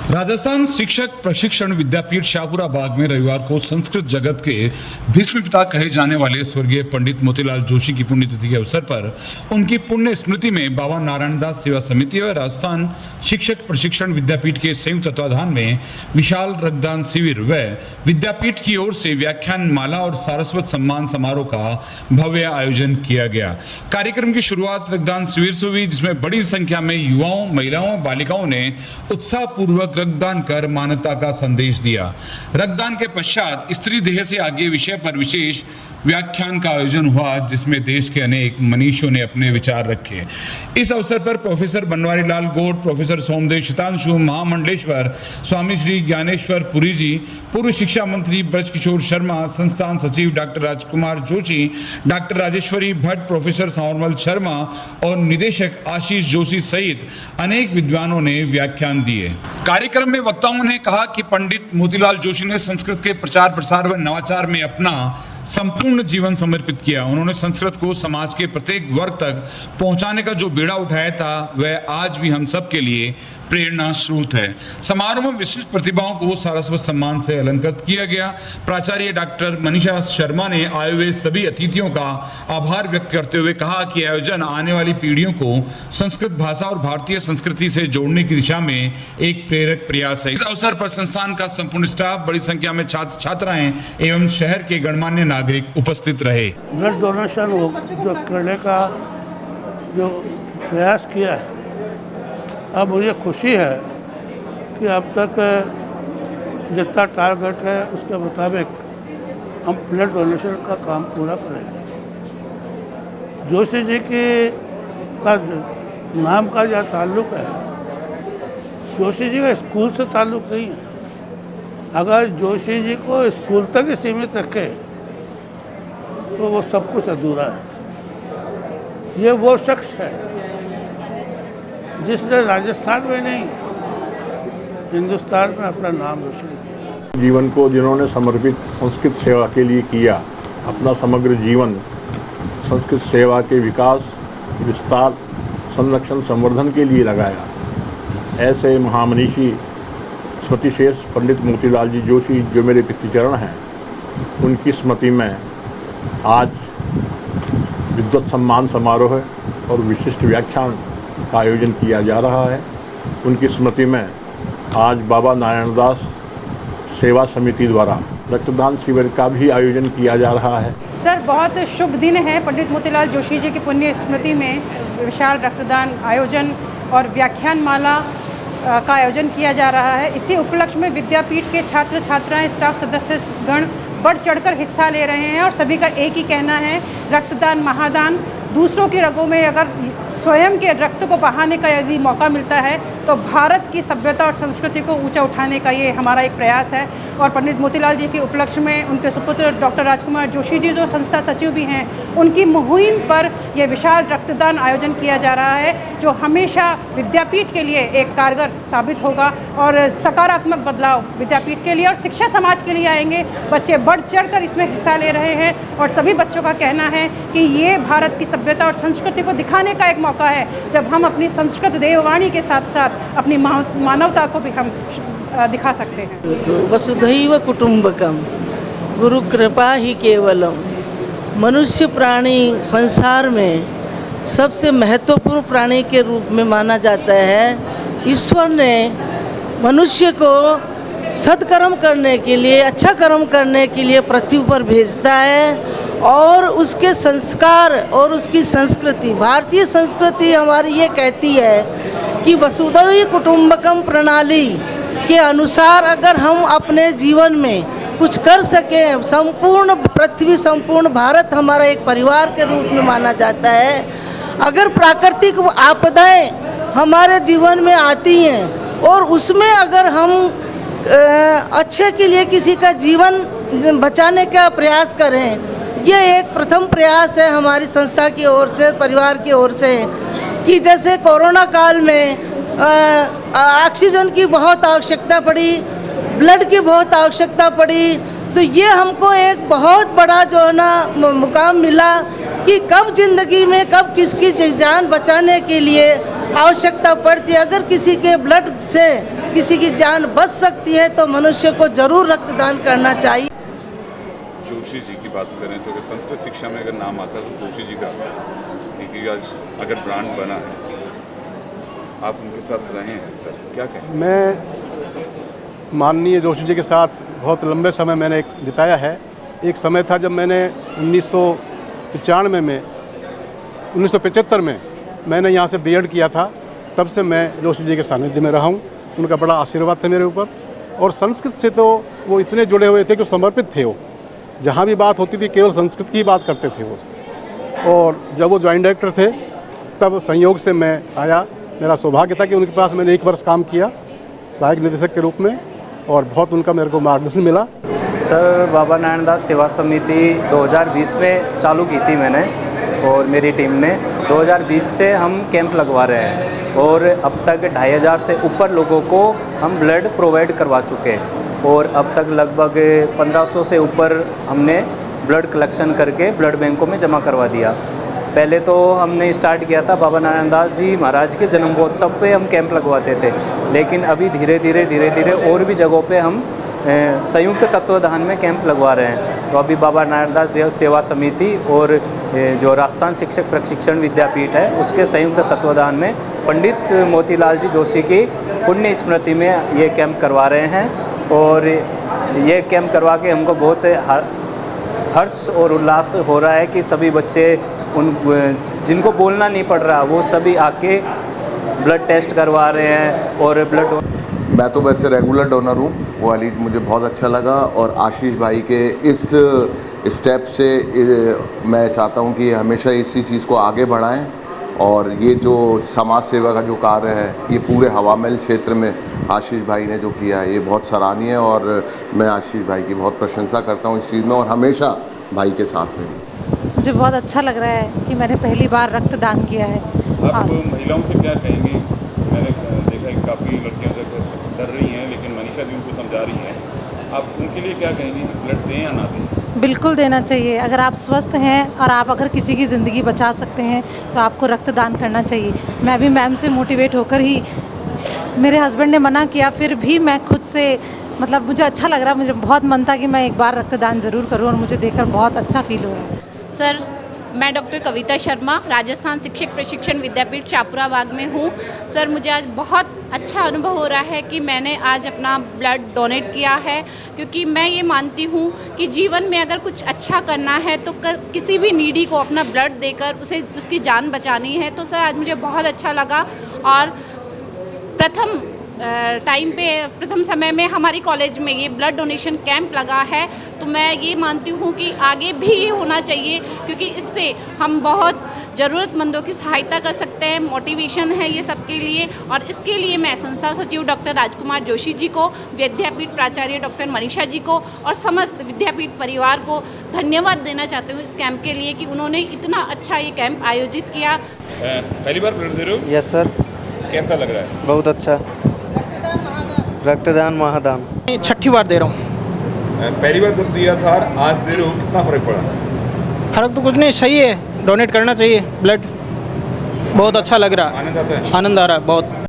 राजस्थान शिक्षक प्रशिक्षण विद्यापीठ शाहपुरा बाग में रविवार को संस्कृत जगत के भीष्म पिता कहे जाने वाले स्वर्गीय पंडित मोतीलाल जोशी की पुण्यतिथि के अवसर पर उनकी पुण्य स्मृति में बाबा नारायणदास सेवा समिति और राजस्थान शिक्षक प्रशिक्षण विद्यापीठ के संयुक्त तत्वाधान में विशाल रक्तदान शिविर व विद्यापीठ की ओर से व्याख्यान माला और सारस्वत सम्मान समारोह का भव्य आयोजन किया गया। कार्यक्रम की शुरुआत रक्तदान शिविर से हुई, जिसमें बड़ी संख्या में युवाओं, महिलाओं और बालिकाओं ने उत्साहपूर्वक रक्तदान कर मानवता का संदेश दिया। रक्तदान के पश्चात स्त्री देह से आगे विषय पर विशेष व्याख्यान का आयोजन हुआ, जिसमें देश के अनेक मनीषियों ने अपने विचार रखे। इस अवसर पर प्रोफेसर बनवारी लाल गौड़, प्रोफेसर सोमदेव शतांशु, महामंडलेश्वर स्वामी श्री ज्ञानेश्वर पुरी जी, पूर्व शिक्षा मंत्री ब्रजकिशोर शर्मा, संस्थान सचिव डॉक्टर राजकुमार जोशी, डॉक्टर राजेश्वरी भट्ट, प्रोफेसर सांवरमल शर्मा और निदेशक आशीष जोशी सहित अनेक विद्वानों ने व्याख्यान दिए। कार्यक्रम में वक्ताओं ने कहा कि पंडित मोतीलाल जोशी ने संस्कृत के प्रचार प्रसार व नवाचार में अपना संपूर्ण जीवन समर्पित किया। उन्होंने संस्कृत को समाज के प्रत्येक वर्ग तक पहुंचाने का जो बीड़ा उठाया था, वह आज भी हम सब के लिए प्रेरणा स्रोत है। समारोह में विशिष्ट प्रतिभाओं को सारस्वत सम्मान से अलंकृत किया गया। प्राचार्य डॉक्टर मनीषा शर्मा ने आए हुए सभी अतिथियों का आभार व्यक्त करते हुए कहा कि आयोजन आने वाली पीढ़ियों को संस्कृत भाषा और भारतीय संस्कृति से जोड़ने की दिशा में एक प्रेरक प्रयास है। इस अवसर पर संस्थान का संपूर्ण स्टाफ, बड़ी संख्या में छात्र छात्राएं एवं शहर के गणमान्य नागरिक उपस्थित रहे। ब्लड डोनेशन जो करने का जो प्रयास किया है, अब मुझे खुशी है कि अब तक जितना टारगेट है उसके मुताबिक हम ब्लड डोनेशन का काम पूरा करेंगे। जोशी जी का नाम का जो ताल्लुक़ है, जोशी जी का स्कूल से ताल्लुक़ नहीं है। अगर जोशी जी को स्कूल तक ही सीमित रखे तो वो सब कुछ अधूरा है। ये वो शख्स है जिसने राजस्थान में नहीं, हिंदुस्तान में अपना नाम रोशन किया। जीवन को जिन्होंने समर्पित संस्कृत सेवा के लिए किया, अपना समग्र जीवन संस्कृत सेवा के विकास, विस्तार, संरक्षण, संवर्धन के लिए लगाया, ऐसे महामनीषी स्मृतिशेष पंडित मोतीलाल जी जोशी जो मेरे पितृचरण हैं, उनकी स्मृति में आज विद्वत सम्मान समारोह और विशिष्ट व्याख्यान का आयोजन किया जा रहा है। उनकी स्मृति में आज बाबा नारायणदास सेवा समिति द्वारा रक्तदान शिविर का भी आयोजन किया जा रहा है। सर, बहुत शुभ दिन है। पंडित मोतीलाल जोशी जी की पुण्य स्मृति में विशाल रक्तदान आयोजन और व्याख्यान माला का आयोजन किया जा रहा है। इसी उपलक्ष्य में विद्यापीठ के छात्र छात्राएं, स्टाफ सदस्यगण बढ़ चढ़कर हिस्सा ले रहे हैं और सभी का एक ही कहना है, रक्तदान महादान। दूसरों की रगों में अगर स्वयं के रक्त को बहाने का यदि मौका मिलता है तो भारत की सभ्यता और संस्कृति को ऊंचा उठाने का ये हमारा एक प्रयास है। और पंडित मोतीलाल जी के उपलक्ष्य में उनके सुपुत्र डॉक्टर राजकुमार जोशी जी, जो संस्था सचिव भी हैं, उनकी मुहिम पर यह विशाल रक्तदान आयोजन किया जा रहा है, जो हमेशा विद्यापीठ के लिए एक कारगर साबित होगा और सकारात्मक बदलाव विद्यापीठ के लिए और शिक्षा समाज के लिए आएंगे। बच्चे बढ़ चढ़ कर इसमें हिस्सा ले रहे हैं और सभी बच्चों का कहना है कि ये भारत की सभ्यता और संस्कृति को दिखाने का एक मौका है, जब हम अपनी संस्कृत देववाणी के साथ साथ अपनी मानवता को भी हम दिखा सकते हैं। वसुधैव कुटुंबकम गुरु कृपा ही केवलम। मनुष्य प्राणी संसार में सबसे महत्वपूर्ण प्राणी के रूप में माना जाता है। ईश्वर ने मनुष्य को सत्कर्म करने के लिए, अच्छा कर्म करने के लिए पृथ्वी पर भेजता है और उसके संस्कार और उसकी संस्कृति, भारतीय संस्कृति हमारी ये कहती है कि वसुधैव कुटुंबकम प्रणाली के अनुसार अगर हम अपने जीवन में कुछ कर सकें, संपूर्ण पृथ्वी, संपूर्ण भारत हमारा एक परिवार के रूप में माना जाता है। अगर प्राकृतिक आपदाएं हमारे जीवन में आती हैं और उसमें अगर हम अच्छे के लिए किसी का जीवन बचाने का प्रयास करें, ये एक प्रथम प्रयास है हमारी संस्था की ओर से, परिवार की ओर से। कि जैसे कोरोना काल में ऑक्सीजन की बहुत आवश्यकता पड़ी, ब्लड की बहुत आवश्यकता पड़ी, तो ये हमको एक बहुत बड़ा जो है ना मुकाम मिला कि कब ज़िंदगी में कब किसकी जान बचाने के लिए आवश्यकता पड़ती है। अगर किसी के ब्लड से किसी की जान बच सकती है तो मनुष्य को ज़रूर रक्तदान करना चाहिए। जोशी जी की बात करें तो अगर संस्कृत शिक्षा में अगर नाम आता है तो जोशी जी का, क्योंकि आज अगर ब्रांड बना है, आप उनके साथ रहे हैं सर, क्या कहें? मैं माननीय जोशी जी के साथ बहुत लंबे समय मैंने बिताया है। एक समय था जब मैंने 1995 में 1975 में मैंने यहाँ से बीएड किया था, तब से मैं जोशी जी के सानिध्य में रहा हूँ। उनका बड़ा आशीर्वाद था मेरे ऊपर, और संस्कृत से तो वो इतने जुड़े हुए थे कि समर्पित थे। वो जहाँ भी बात होती थी केवल संस्कृत की ही बात करते थे वो। और जब वो ज्वाइंट डायरेक्टर थे तब संयोग से मैं आया। मेरा सौभाग्य था कि उनके पास मैंने 1 वर्ष काम किया सहायक निदेशक के रूप में, और बहुत उनका मेरे को मार्गदर्शन मिला। सर बाबा नारायण दास सेवा समिति 2020 में चालू की थी मैंने और मेरी टीम ने। 2020 से हम कैंप लगवा रहे हैं और अब तक 2500 से ऊपर लोगों को हम ब्लड प्रोवाइड करवा चुके हैं, और अब तक लगभग 1500 से ऊपर हमने ब्लड कलेक्शन करके ब्लड बैंकों में जमा करवा दिया। पहले तो हमने स्टार्ट किया था बाबा नारायण दास जी महाराज के जन्म महोत्सव पे हम कैंप लगवाते थे, लेकिन अभी धीरे धीरे और भी जगहों पे हम संयुक्त तत्वाधान में कैंप लगवा रहे हैं। तो अभी बाबा नारायण दास देव सेवा समिति और जो राजस्थान शिक्षक प्रशिक्षण विद्यापीठ है उसके संयुक्त तत्वाधान में पंडित मोतीलाल जी जोशी की पुण्य स्मृति में ये कैंप करवा रहे हैं। और ये कैंप करवा के हमको बहुत हर्ष और उल्लास हो रहा है कि सभी बच्चे उन जिनको बोलना नहीं पड़ रहा वो सभी आके ब्लड टेस्ट करवा रहे हैं। और ब्लड मैं तो वैसे रेगुलर डोनर हूँ, वो वाली मुझे बहुत अच्छा लगा। और आशीष भाई के इस स्टेप से मैं चाहता हूँ कि हमेशा इसी चीज़ को आगे बढ़ाएं। और ये जो समाज सेवा का जो कार्य है ये पूरे हवामहल क्षेत्र में आशीष भाई ने जो किया है ये बहुत सराहनीय है, और मैं आशीष भाई की बहुत प्रशंसा करता हूँ इस चीज़ में, और हमेशा भाई के साथ में। मुझे बहुत अच्छा लग रहा है कि मैंने पहली बार रक्तदान किया है। आप महिलाओं से क्या कहेंगी? मैंने देखा है काफ़ी लड़कियां जो डर रही हैं, लेकिन मनीषा भी उनको समझा रही हैं। आप उनके लिए क्या कहेंगी, ब्लड दें या ना दें? बिल्कुल देना चाहिए। अगर आप स्वस्थ हैं और आप अगर किसी की ज़िंदगी बचा सकते हैं तो आपको रक्तदान करना चाहिए। मैं भी मैम से मोटिवेट होकर ही, मेरे हस्बैंड ने मना किया फिर भी मैं खुद से, मतलब मुझे अच्छा लग रहा, मुझे बहुत मन था कि मैं एक बार रक्तदान ज़रूर करूँ, और मुझे देखकर बहुत अच्छा फील हो रहा है। सर मैं डॉक्टर कविता शर्मा राजस्थान शिक्षक प्रशिक्षण विद्यापीठ शाहपुरा बाग में हूँ। सर मुझे आज बहुत अच्छा अनुभव हो रहा है कि मैंने आज अपना ब्लड डोनेट किया है, क्योंकि मैं ये मानती हूँ कि जीवन में अगर कुछ अच्छा करना है तो किसी भी नीडी को अपना ब्लड देकर उसे उसकी जान बचानी है। तो सर आज मुझे बहुत अच्छा लगा। और प्रथम समय में हमारी कॉलेज में ये ब्लड डोनेशन कैंप लगा है, तो मैं ये मानती हूँ कि आगे भी ये होना चाहिए, क्योंकि इससे हम बहुत ज़रूरतमंदों की सहायता कर सकते हैं। मोटिवेशन है ये सबके लिए। और इसके लिए मैं संस्था सचिव डॉक्टर राजकुमार जोशी जी को, विद्यापीठ प्राचार्य डॉक्टर मनीषा जी को और समस्त विद्यापीठ परिवार को धन्यवाद देना चाहती हूँ इस कैंप के लिए कि उन्होंने इतना अच्छा ये कैंप आयोजित किया। पहली बार ब्लड दे रहे हो? Yes sir. कैसा लग रहा है? बहुत अच्छा। रक्तदान महादान। 6ठी बार दे रहा हूँ। पहली बार जब दिया था आज दे रहे हो, कितना फ़र्क पड़ा? फ़र्क तो कुछ नहीं, सही है, डोनेट करना चाहिए ब्लड। बहुत अच्छा लग रहा है, आनंद आता है? आनंद आ रहा है बहुत।